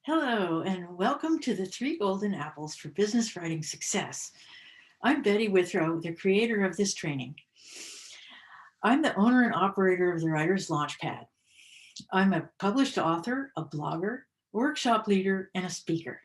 Hello, and welcome to the Three Golden Apples for Business Writing Success. I'm Betty Withrow, the creator of this training. I'm the owner and operator of the Writer's Launchpad. I'm a published author, a blogger, workshop leader, and a speaker.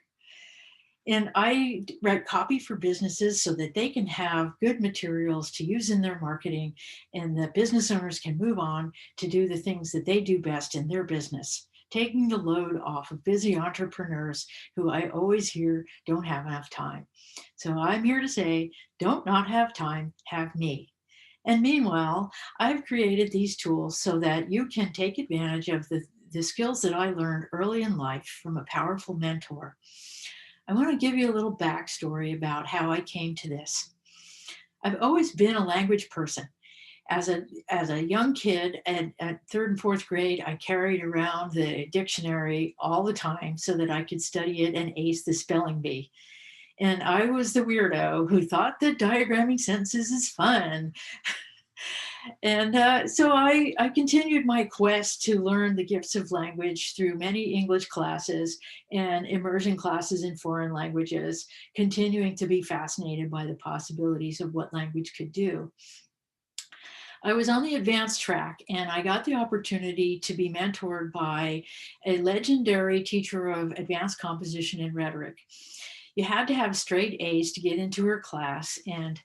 And I write copy for businesses so that they can have good materials to use in their marketing, and the business owners can move on to do the things that they do best in their business, taking the load off of busy entrepreneurs who I always hear don't have enough time. So I'm here to say, don't not have time, have me. And meanwhile, I've created these tools so that you can take advantage of the skills that I learned early in life from a powerful mentor. I want to give you a little backstory about how I came to this. I've always been a language person. As a young kid at third and fourth grade, I carried around the dictionary all the time so that I could study it and ace the spelling bee. And I was the weirdo who thought that diagramming sentences is fun. And so I continued my quest to learn the gifts of language through many English classes and immersion classes in foreign languages, continuing to be fascinated by the possibilities of what language could do. I was on the advanced track, and I got the opportunity to be mentored by a legendary teacher of advanced composition and rhetoric. You had to have straight A's to get into her class, and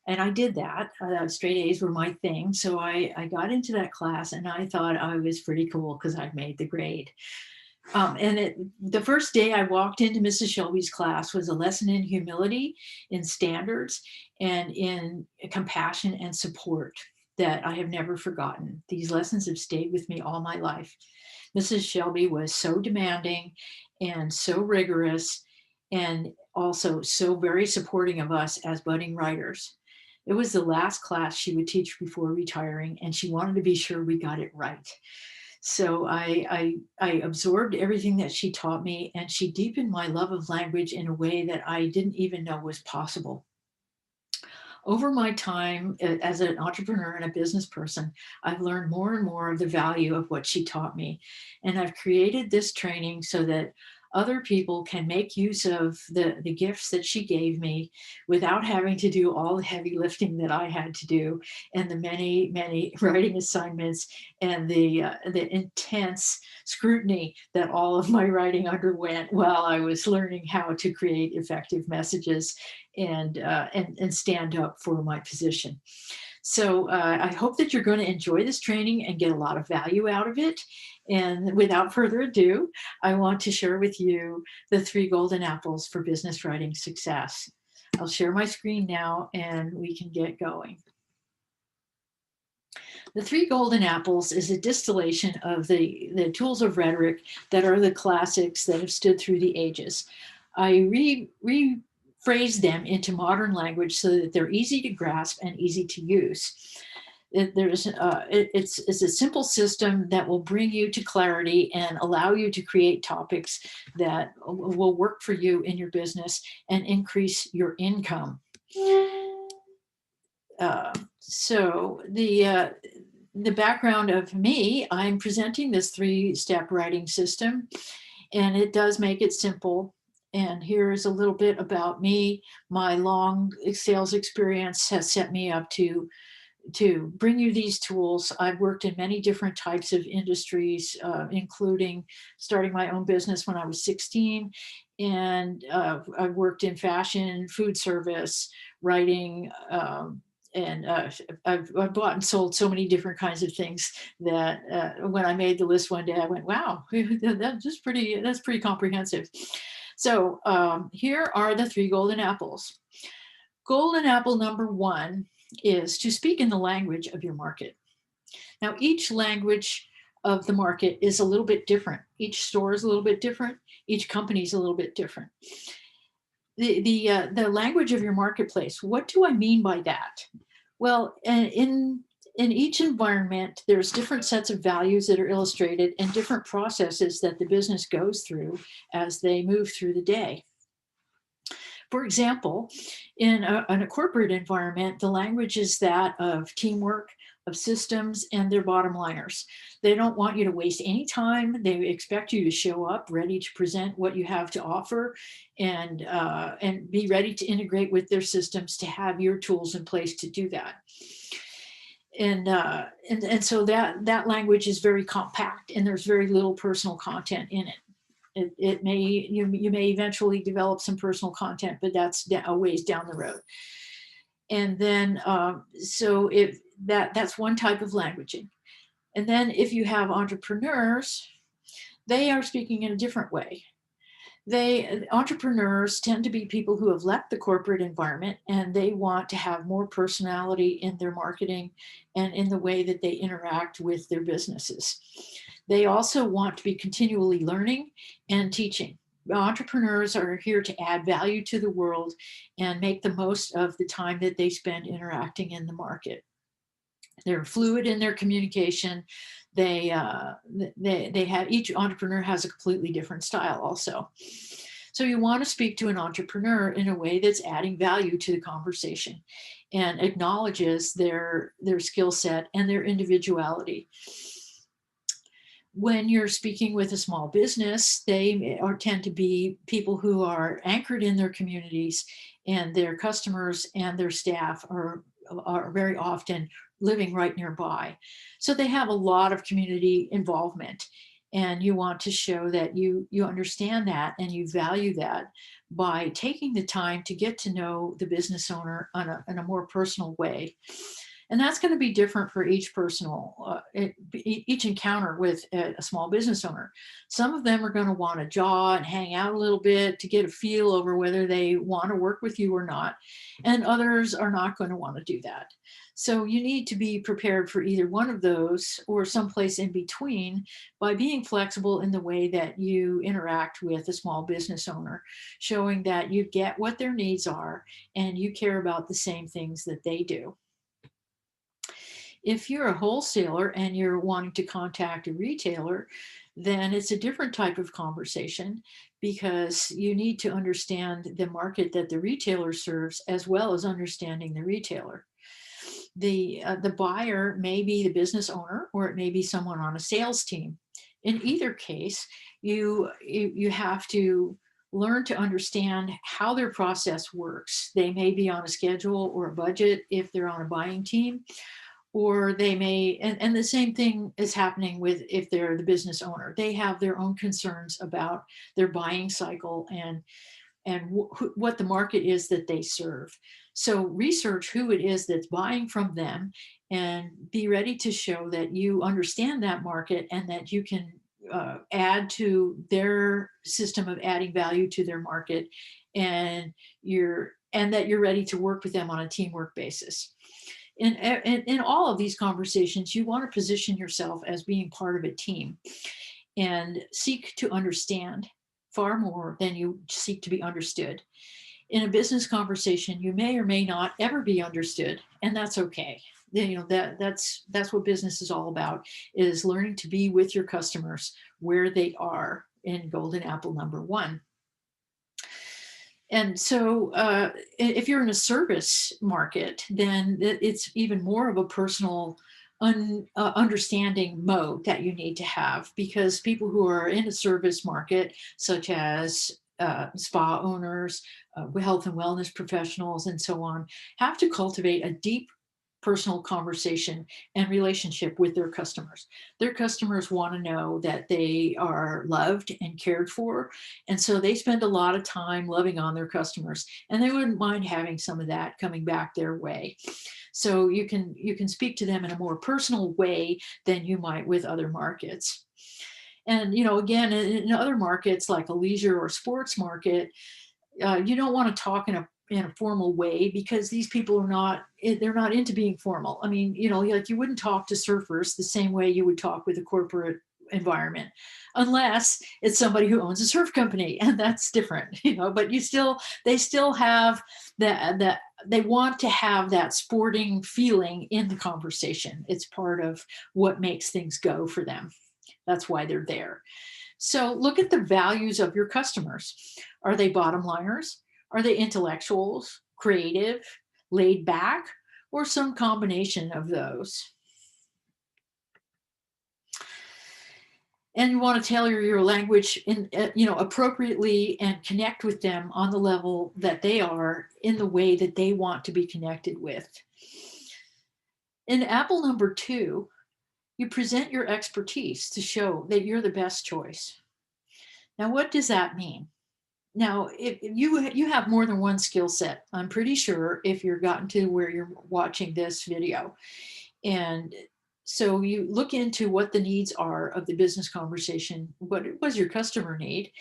I did that. Straight A's were my thing. So I got into that class, and I thought I was pretty cool because I'd made the grade. The first day I walked into Mrs. Shelby's class was a lesson in humility, in standards, and in compassion and support that I have never forgotten. These lessons have stayed with me all my life. Mrs. Shelby was so demanding and so rigorous, and also so very supporting of us as budding writers. It was the last class she would teach before retiring, and she wanted to be sure we got it right. So I absorbed everything that she taught me, and she deepened my love of language in a way that I didn't even know was possible. Over my time as an entrepreneur and a business person, I've learned more and more of the value of what she taught me. And I've created this training so that other people can make use of the gifts that she gave me without having to do all the heavy lifting that I had to do, and the many writing assignments, and the intense scrutiny that all of my writing underwent while I was learning how to create effective messages and stand up for my position. So I hope that you're going to enjoy this training and get a lot of value out of it. And without further ado, I want to share with you the three golden apples for business writing success. I'll share my screen now and we can get going. The three golden apples is a distillation of the tools of rhetoric that are the classics that have stood through the ages. I rephrase them into modern language so that they're easy to grasp and easy to use. It's a simple system that will bring you to clarity and allow you to create topics that will work for you in your business and increase your income. So the background of me, I'm presenting this three-step writing system, and it does make it simple. And here's a little bit about me. My long sales experience has set me up to bring you these tools. I've worked in many different types of industries, including starting my own business when I was 16. And I've worked in fashion, food service, writing, and I've bought and sold so many different kinds of things that when I made the list one day, I went, wow, that's pretty comprehensive. So here are the three golden apples. Golden apple number one is to speak in the language of your market. Now, each language of the market is a little bit different. Each store is a little bit different. Each company is a little bit different. The language of your marketplace, what do I mean by that? Well, in each environment, there's different sets of values that are illustrated and different processes that the business goes through as they move through the day. For example, in a corporate environment, the language is that of teamwork, of systems, and they're bottom liners. They don't want you to waste any time. They expect you to show up ready to present what you have to offer, and be ready to integrate with their systems to have your tools in place to do that. And so that language is very compact, and there's very little personal content in it. It may, you may eventually develop some personal content, but that's a ways down the road. And then so if that's one type of languaging. And then if you have entrepreneurs, they are speaking in a different way. Entrepreneurs tend to be people who have left the corporate environment, and they want to have more personality in their marketing and in the way that they interact with their businesses. They also want to be continually learning and teaching. Entrepreneurs are here to add value to the world and make the most of the time that they spend interacting in the market. They're fluid in their communication. They have, each entrepreneur has a completely different style also. So you want to speak to an entrepreneur in a way that's adding value to the conversation and acknowledges their skill set and their individuality. When you're speaking with a small business, they tend to be people who are anchored in their communities, and their customers and their staff are very often living right nearby. So they have a lot of community involvement, and you want to show that you understand that and you value that by taking the time to get to know the business owner in a more personal way. And that's going to be different for each encounter with a small business owner. Some of them are going to want to jaw and hang out a little bit to get a feel over whether they want to work with you or not. And others are not going to want to do that. So you need to be prepared for either one of those or someplace in between by being flexible in the way that you interact with a small business owner, showing that you get what their needs are and you care about the same things that they do. If you're a wholesaler and you're wanting to contact a retailer, then it's a different type of conversation, because you need to understand the market that the retailer serves as well as understanding the retailer. The buyer may be the business owner, or it may be someone on a sales team. In either case, you have to learn to understand how their process works. They may be on a schedule or a budget if they're on a buying team, or they may, and the same thing is happening with if they're the business owner. They have their own concerns about their buying cycle and what the market is that they serve. So research who it is that's buying from them, and be ready to show that you understand that market and that you can add to their system of adding value to their market, and that you're ready to work with them on a teamwork basis. In all of these conversations, you want to position yourself as being part of a team and seek to understand far more than you seek to be understood. In a business conversation, you may or may not ever be understood, and that's okay. That's what business is all about, is learning to be with your customers where they are in golden apple number one. And so if you're in a service market, then it's even more of a personal understanding mode that you need to have, because people who are in a service market, such as spa owners, health and wellness professionals, and so on, have to cultivate a deep personal conversation and relationship with their customers. Their customers want to know that they are loved and cared for. And so they spend a lot of time loving on their customers, and they wouldn't mind having some of that coming back their way. So you can speak to them in a more personal way than you might with other markets. And, again, in other markets like a leisure or sports market, you don't want to talk in a formal way, because these people they're not into being formal. I mean, like you wouldn't talk to surfers the same way you would talk with a corporate environment, unless it's somebody who owns a surf company, and that's different, but they still have that they want to have that sporting feeling in the conversation. It's part of what makes things go for them. That's why they're there. So look at the values of your customers. Are they bottom liners? Are they intellectuals, creative, laid back, or some combination of those? And you want to tailor your language in, appropriately and connect with them on the level that they are in the way that they want to be connected with. In Apple number 2, you present your expertise to show that you're the best choice. Now, what does that mean? Now, if you have more than one skill set, I'm pretty sure, if you're gotten to where you're watching this video. And so you look into what the needs are of the business conversation. What was your customer need?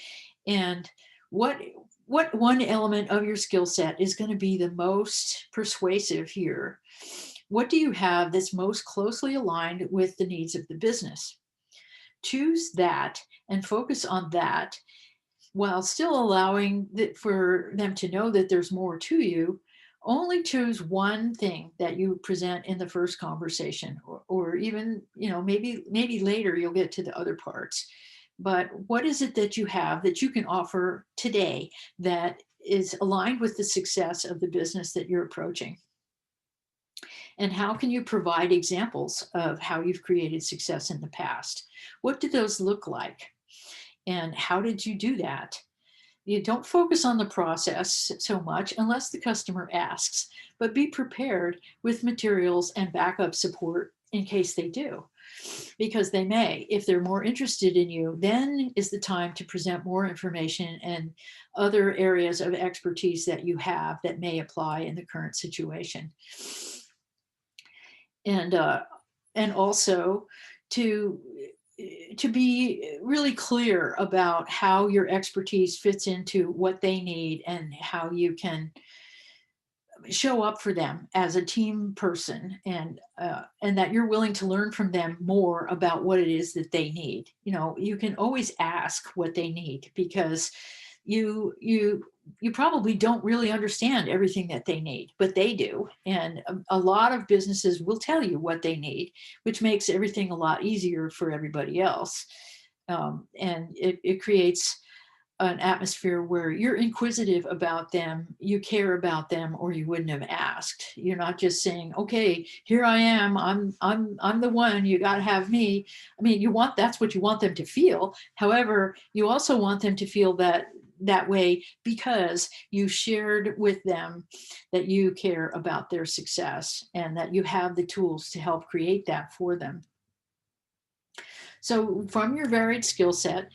And what one element of your skill set is going to be the most persuasive here? What do you have that's most closely aligned with the needs of the business? Choose that and focus on that, while still allowing for them to know that there's more to you. Only choose one thing that you present in the first conversation, or even, maybe later you'll get to the other parts. But what is it that you have that you can offer today that is aligned with the success of the business that you're approaching? And how can you provide examples of how you've created success in the past? What do those look like? And how did you do that? You don't focus on the process so much unless the customer asks, but be prepared with materials and backup support in case they do, because they may. If they're more interested in you, then is the time to present more information and other areas of expertise that you have that may apply in the current situation. And also to be really clear about how your expertise fits into what they need and how you can show up for them as a team person, and that you're willing to learn from them more about what it is that they need. You can always ask what they need, because you probably don't really understand everything that they need, but they do. And a lot of businesses will tell you what they need, which makes everything a lot easier for everybody else. And it creates an atmosphere where you're inquisitive about them, you care about them, or you wouldn't have asked. You're not just saying, okay, here I am, I'm the one, you got to have me. I mean, that's what you want them to feel. However, you also want them to feel that way because you shared with them that you care about their success and that you have the tools to help create that for them. So from your varied skill set,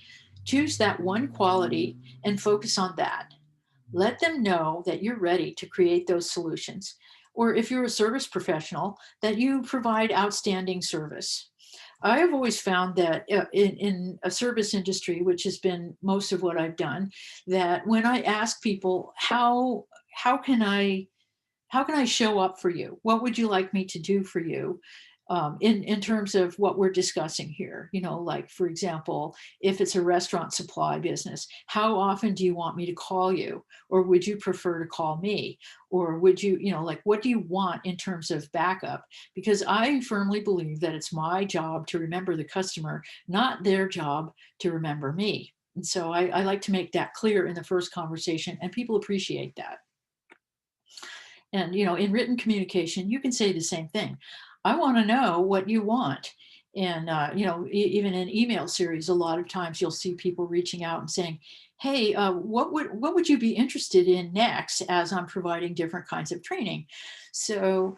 choose that one quality and focus on that. Let them know that you're ready to create those solutions. Or if you're a service professional, that you provide outstanding service. I have always found that in a service industry, which has been most of what I've done, that when I ask people, how can I show up for you? What would you like me to do for you? In terms of what we're discussing here, like, for example, if it's a restaurant supply business, how often do you want me to call you? Or would you prefer to call me? Or would you, like, what do you want in terms of backup? Because I firmly believe that it's my job to remember the customer, not their job to remember me. And so I like to make that clear in the first conversation, and people appreciate that. And, in written communication, you can say the same thing. I want to know what you want. And, even in email series, a lot of times you'll see people reaching out and saying, hey, what would you be interested in next, as I'm providing different kinds of training? So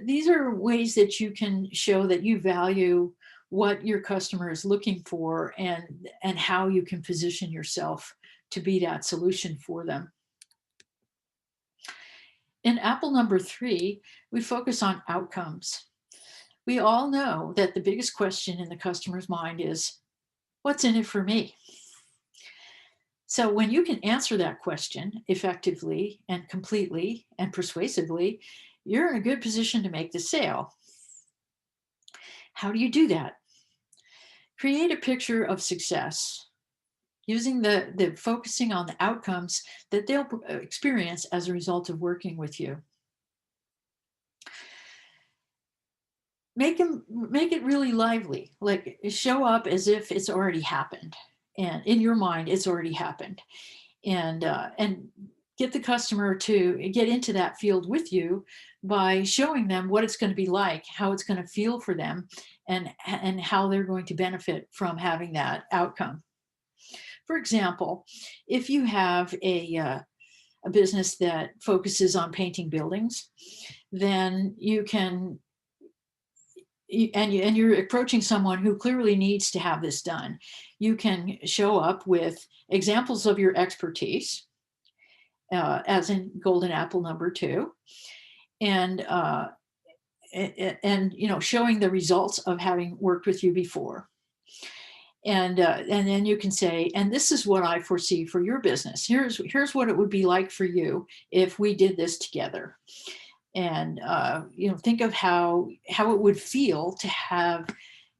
these are ways that you can show that you value what your customer is looking for, and how you can position yourself to be that solution for them. In Apple number 3, we focus on outcomes. We all know that the biggest question in the customer's mind is, what's in it for me? So when you can answer that question effectively and completely and persuasively, you're in a good position to make the sale. How do you do that? Create a picture of success using the focusing on the outcomes that they'll experience as a result of working with you. Make it really lively, like show up as if it's already happened, and in your mind it's already happened, and get the customer to get into that field with you by showing them what it's going to be like, how it's going to feel for them, and how they're going to benefit from having that outcome. For example, if you have a business that focuses on painting buildings, then you can and you're approaching someone who clearly needs to have this done. You can show up with examples of your expertise, as in golden apple number 2, and showing the results of having worked with you before. And then you can say, and this is what I foresee for your business. Here's what it would be like for you if we did this together. And think of how it would feel to have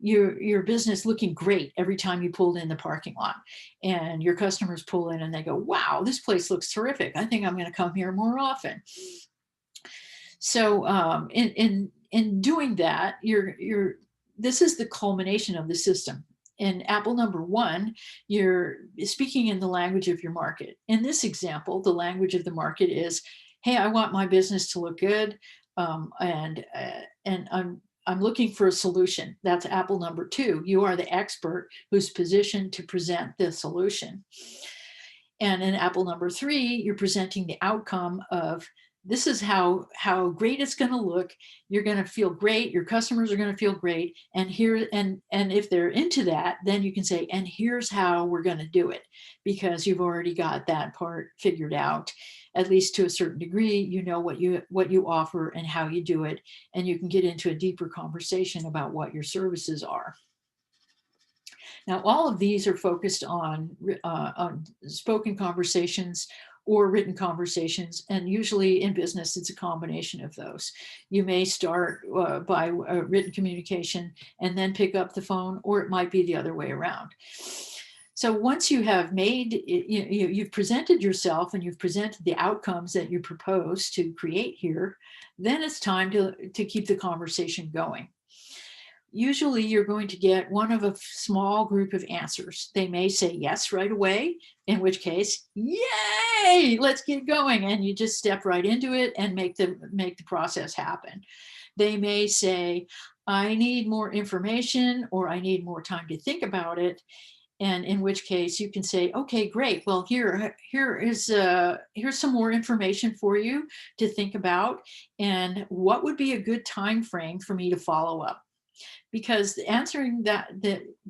your business looking great every time you pulled in the parking lot, and your customers pull in and they go, wow, this place looks terrific, I think I'm going to come here more often. So in doing that, this is the culmination of the system. In apple number 1, you're speaking in the language of your market. In this example, the language of the market is, hey, I want my business to look good, and I'm looking for a solution. That's apple number 2. You are the expert who's positioned to present the solution. And in apple number 3, you're presenting the outcome of, this is how great it's going to look. You're going to feel great. Your customers are going to feel great. And if they're into that, then you can say, and here's how we're going to do it, because you've already got that part figured out, at least to a certain degree. You know what you offer and how you do it, and you can get into a deeper conversation about what your services are. Now, all of these are focused on spoken conversations or written conversations, and usually in business, it's a combination of those. You may start by written communication and then pick up the phone, or it might be the other way around. So once you have you've presented yourself and you've presented the outcomes that you propose to create here, then it's time to keep the conversation going. Usually you're going to get one of a small group of answers. They may say yes right away, in which case, yay, let's get going. And you just step right into it and make the process happen. They may say, I need more information, or I need more time to think about it. And in which case you can say, okay, great. Well, here's some more information for you to think about. And what would be a good time frame for me to follow up? Because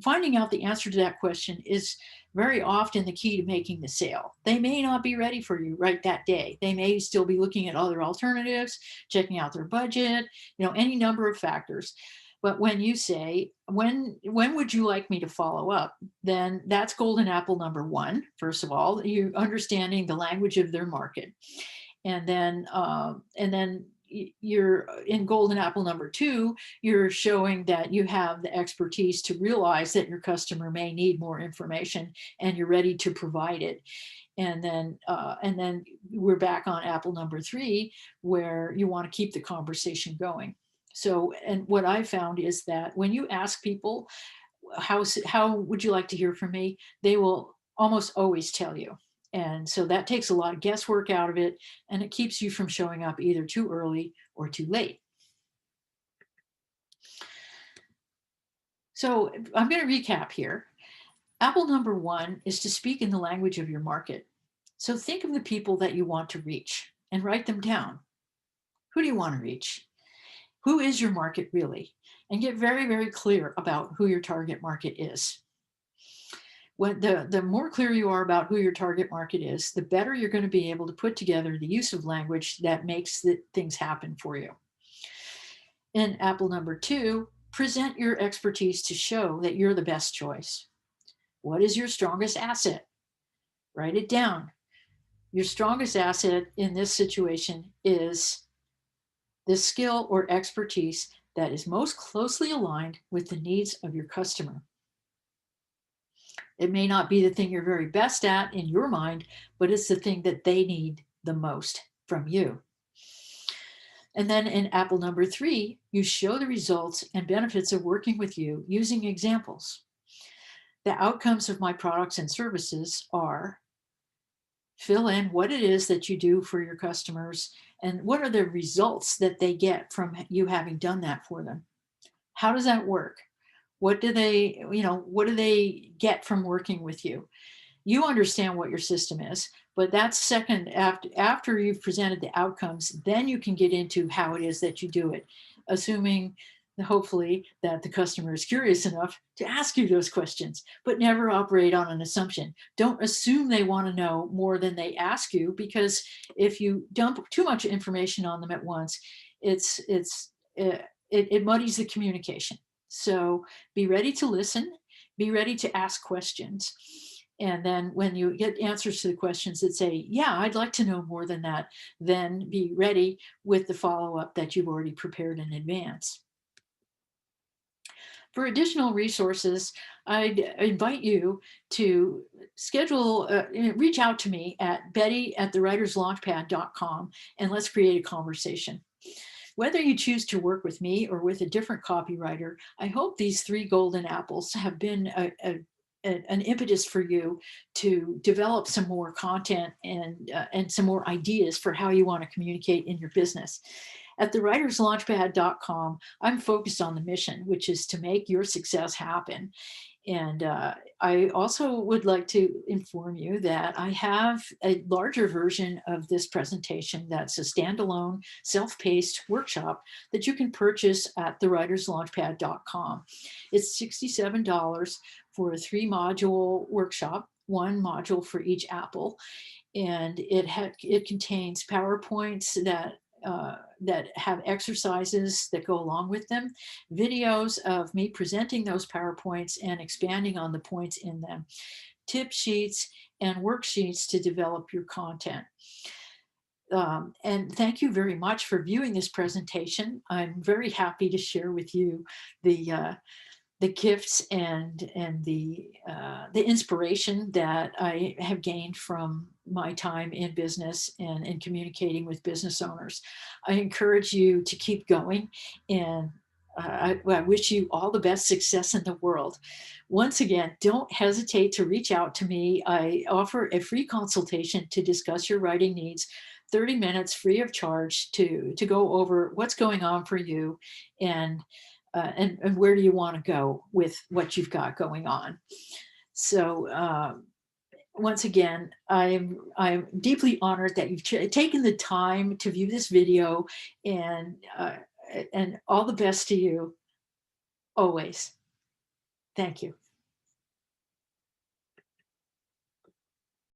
finding out the answer to that question is very often the key to making the sale. They may not be ready for you right that day. They may still be looking at other alternatives, checking out their budget, any number of factors. But when you say, when would you like me to follow up? Then that's golden apple number 1. First of all, you understanding the language of their market. And then you're in golden apple number 2, you're showing that you have the expertise to realize that your customer may need more information, and you're ready to provide it. And then we're back on apple number 3, where you want to keep the conversation going. So, and what I found is that when you ask people, how would you like to hear from me? They will almost always tell you. And so that takes a lot of guesswork out of it, and it keeps you from showing up either too early or too late. So I'm going to recap here. Apple number 1 is to speak in the language of your market. So think of the people that you want to reach and write them down. Who do you want to reach? Who is your market really? And get very, very clear about who your target market is. When the more clear you are about who your target market is, the better you're going to be able to put together the use of language that makes things happen for you. In apple number 2, present your expertise to show that you're the best choice. What is your strongest asset? Write it down. Your strongest asset in this situation is the skill or expertise that is most closely aligned with the needs of your customer. It may not be the thing you're very best at in your mind, but it's the thing that they need the most from you. And then in apple number 3, you show the results and benefits of working with you using examples. The outcomes of my products and services are, fill in what it is that you do for your customers and what are the results that they get from you having done that for them. How does that work? What do they, what do they get from working with you? You understand what your system is, but that's second. After you've presented the outcomes, then you can get into how it is that you do it, assuming hopefully that the customer is curious enough to ask you those questions, but never operate on an assumption. Don't assume they want to know more than they ask you, because if you dump too much information on them at once, it muddies the communication. So be ready to listen, be ready to ask questions. And then when you get answers to the questions that say, yeah, I'd like to know more than that, then be ready with the follow-up that you've already prepared in advance. For additional resources, I'd invite you to reach out to me at betty@thewriterslaunchpad.com, and let's create a conversation. Whether you choose to work with me or with a different copywriter, I hope these three golden apples have been an impetus for you to develop some more content and some more ideas for how you want to communicate in your business. At thewriterslaunchpad.com, I'm focused on the mission, which is to make your success happen. And I also would like to inform you that I have a larger version of this presentation that's a standalone, self-paced workshop that you can purchase at thewriterslaunchpad.com. It's $67 for a 3-module workshop, 1 module for each apple. And it contains PowerPoints that have exercises that go along with them, videos of me presenting those PowerPoints and expanding on the points in them, tip sheets and worksheets to develop your content. And thank you very much for viewing this presentation. I'm very happy to share with you the gifts and the inspiration that I have gained from my time in business and in communicating with business owners. I encourage you to keep going, and I wish you all the best success in the world. Once again, don't hesitate to reach out to me. I offer a free consultation to discuss your writing needs, 30 minutes free of charge to go over what's going on for you and where do you want to go with what you've got going on. So once again, I'm deeply honored that you've taken the time to view this video, and all the best to you always. Thank you.